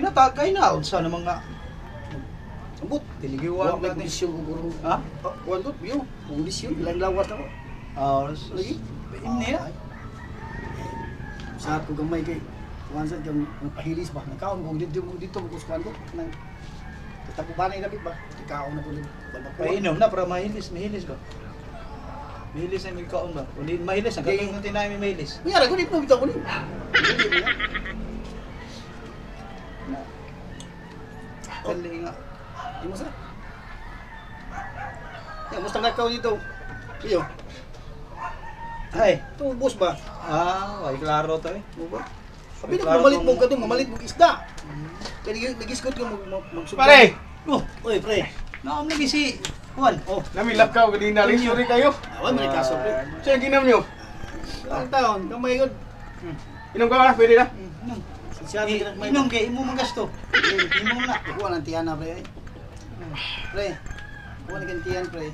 ginatagay na unsa na mga Ambot. tiligiwan Wala natin. kondisyon ko guro. Ha? Kuan ko, yo. Kondisyon ilang lawat ako. Lagi. Ini ya. Sa ko gamay kay kuan sa jang pahilis ba. Nakaon ko dito ko kuan ko. Nang tapo banay dapat ba? Ikaon na ko din. Painom na para mahilis ba? Mahilis ay may kaon ba? Kundi mahilis ang Okay. katong ng tinay may mahilis. Kuya, ko dito bitaw ko ni. Kali nga. Imo sa. Ya, musta nakaw dito? Iyo. Ay. To boss ba? Ay klaro to eh. Mo ba? Sabi na mamalit mo kadto, mamalit mo isda. Kani nagiskot ko magsugod. Pare! Oh, Oy, pre. naam lagi si Juan. Oh, Namilap ka, kanina rin sorry kayo. awan man kaso pre. Siya, ginam nyo. Ang taon, kamay gud. Inom ka ba? Pwede na? Inom. Siya tignan may Inom kay imo magasto. Inom na. kuha ng tiyan na pre. Pre. Kuha ng tiyan pre.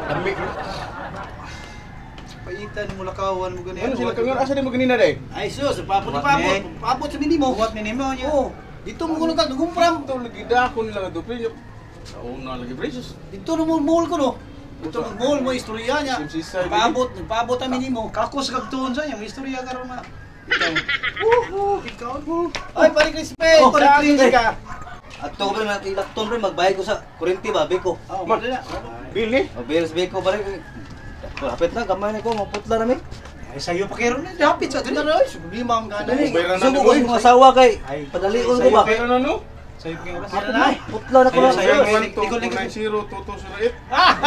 Dami. Paitan mo lakawan mo ganyan. Ano sila kang asa din mo kanina day? Ay sus, papot ni What, papot. man? Papot sa mini mo. Buhat minimo niya. Oh, dito mo kuno ka gumpram. Ito lagi dako nila nga dupli. Una lagi precious. Dito mo mall ko no. Dito mo mall mo istorya niya. Simsisay, Papot ang mini mo. Kakos kagtuon sa niya, may istorya karon na. Ikaw mo. Ay, pare Crispin. Oh, pare Saan Crispin. ka? At to pre na ilakton pre magbayad ko sa kurente ba beko. Oh, Ma- madali na. Bili. O bills beko pare. Hapit na gamay na ko maputla na mi. Ay sayo pa karon na dapit sa Dito dili. na rin. Problema ang gana. Dali. Bayran na Subo din, ko boy. sa mga asawa kay Ay, padalion ko Sa'yo ba. kayo na no? Sayo pa karon. Sira na. Putla na ko Sa'yo, lang. sa'yo.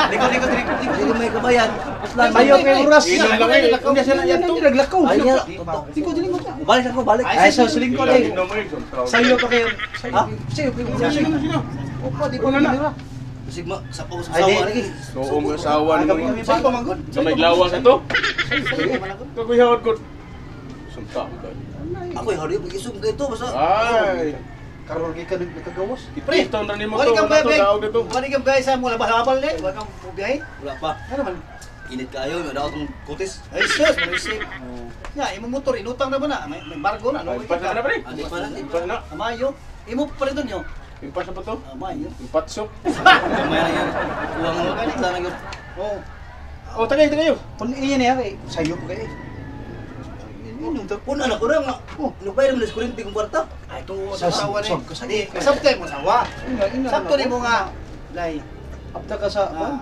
Likod. Dili may kabayan. Putla na. Sayo kay oras. Inom lang eh. Hindi siya na yan to. Naglakaw. Ay niya. Likod mo. Balik ako balik. Ay sa silingkod eh. Inom eh. Sayo pa kayo. Ha? Sayo pa Sino, kayo. sino, sino? Opo, di ko Una na. na. Sigma sa po sa Ay, asawa di. lagi. Oo, may asawa Ay, ni kami- mga. Sa'yo pa manggod. Sa may lawang ito. Sa'yo pa manggod. Kaguyawad ko. Sunta ka. Ako yung hari pag-isog dito basta. Ay. Karon kay ka nagkagawas. Pre, Ito na ni mo wali to. kang Wala to, bebe. daog dito. Wali kang bebe sa mula balabal ni. Wala kang biyahe. Wala pa. Ano man? Init kayo, may daw tong kutis. Ay sus, marisip. Ya, imo motor inutang na ba na? May bargo na. Ay, Impas na pre. Andi pa na. Impas na. Amayo. Imo pa rin doon yo. Impas na pa to. Amayo. Impatsok. Gamay na yan. Uwang mo putla na yun. Oh. Oh, tagay, tagay. Kun iyan ya kay sayo pa kayo. Inom to. Pun anak ko na nga. Oh, nagbayad mo na sa kurente kong kwarta. Ay to Sa- sa sawa ni. sa- sa- Di, sabtay mo sawa. Ina. Sabto ni mo nga. Lay. Apta ka sa Ah.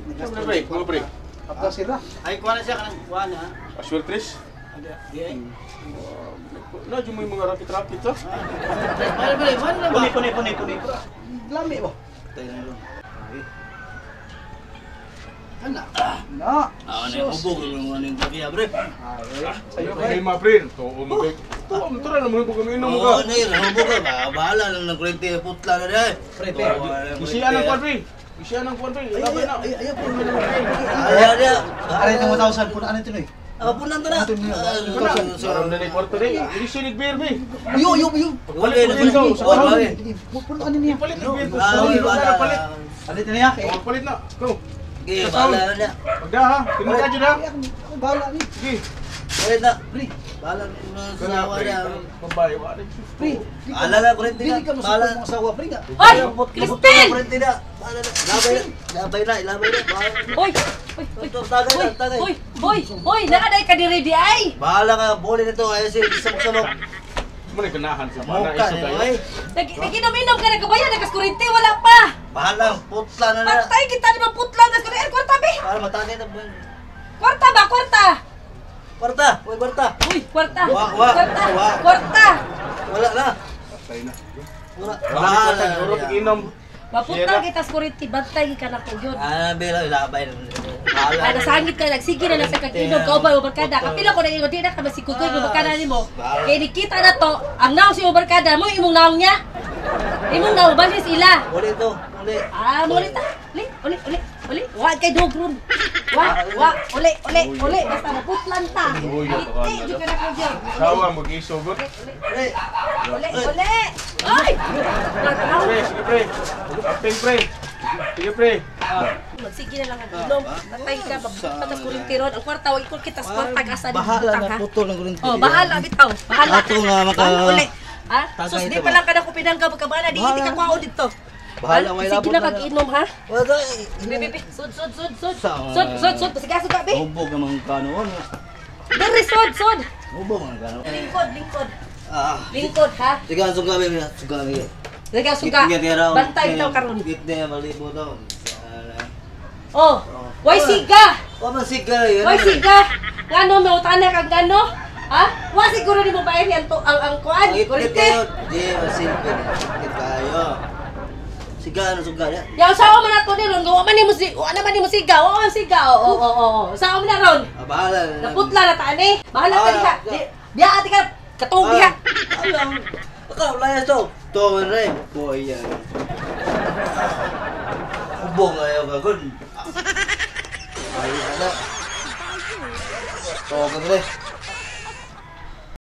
Mga pre, mga pre. apta sila. Ay kuha na siya kanang kuha na. Asweltris. Di ay. Na, yung may mga rakit-rakit ha. Mali, na ba? Puni. Lami ba? Tayo na yun. Kana. Na. Ah, na ubog yung mga ning bagiya, bre. Sayo pa. Ay, mga pre. Tuo mo kay. Tuo mo, tara na mo kung inom mo Oo, ka. na yun, ubog ka ba? Bahala lang ng kurente, putla na rin. Pre. Isiyan ng kwan pre. Isiyan ng kwan pre. Labay na. Ay, ay. Are na 1,000 pun ano tuloy. Ah, punan to na. Sarang na ni kwarto rin. Hindi sinig beer be. Yo. Wala na Palit pala. sa Wala. Pun ano niya? Palit ng beer ko. Ah, Sorry, wala. wala palit. Alit na niya kay. Oh, palit na. Go. Okay, bahala na niya. Pagda ha. Tinukad yun ha. Ako bala ni. Sige. Palit na. Pre, bahala na sa asawa niya. Pambayo. Wala. Pre, Bahala na kurente na. Dili ka Bahala. masupot mo asawa pre nga. Hoy! Crispin! Crispin! Kurente na. Bahala na. Ilabay na. Bahala. Hoy! Ito, tagay. Hoy! Nakaday ka diri di ay! Bahala ka. Boli nito. Ayaw siya. Sabok-sabok. Muna ganahan sa mana. Muka Iso niya. kayo. Ay. Naginom-inom ka na kabayan, nagkaskurinte, wala pa! Bahala. Putla na na. Patay kita naman putla, nagkaskurinte, kwarta be! Para matani na. Kwarta ba, kwarta? Kwarta. Uy, kwarta. Uy, kwarta! Wa. Kwarta! Wala na. Patay na. Wala. Bahala. Siguro inom. Maputla kita skurinte, bantay ka na ko yun. Ah, bela. Ilabay. Ah, nasangit ka, nagsige na nasa kag-inom, kaubay mo barkada. Kapila ko na ingon, di na ka masikukoy mo barkada ni mo. Kaya nikita na to, ang naong si mo barkada mo, imong naong niya. Imong naong, balis ila. Uli to. Uli. Ah, muli ta. Uli. Wa kay dogron. Wa, uli. Basta maputlan ta. Uy, Iti, di ka na ko dyan. Sawa mag-isugot. Uli. Uli. Ay! Pre, sige pre. Apeng pre. Sige pre. Sige na lang ang inom. Matay ka, patas kurintiron. Ang kwarta, wag kita sa kwarta, asa din Bahala butang, na ha? putol ng kurente. Oh, bahala bitaw. Bahala. Ato nga maka... Uli. Ha? Tagay Sus, di ito pa ba? lang ka na ko pinanggaw pagkabana. Di Bahala ka na. kwao dito. Bahala, Ha? may Sige labot na na. kag-inom, ha? Wala. Bibi, sud. Sa- Sud. Sige, sud, bi. Hubog naman kanon. Dere, sud. Hubog naman kanon. Lingkod. Ah. Lingkod, ha? Sige, suga mi. Suga mi. Sige, suga. Bantay bitaw karon. Git na malibo daw. Oh, why siga? O man siga yan. Why siga? Ngano may utana kag ngano? Ha? Wa siguro nimo bayad yan to ang kuan. Git Kurite. kayo. Di masilpi. Git kayo. Siga ano suga ya. Yaw sao man ato ni ron, gawa man nimo si, wa naman nimo siga. Oo, siga. Oo. Sao man na ron? Bahala. Naputla na ta ani. Bahala ka diha. Biya ati ka katubi ha. Alam. Ikaw layas to. To man rin. Boy yan. Hubog ayaw ka kun. Ay, ano? To ka rin.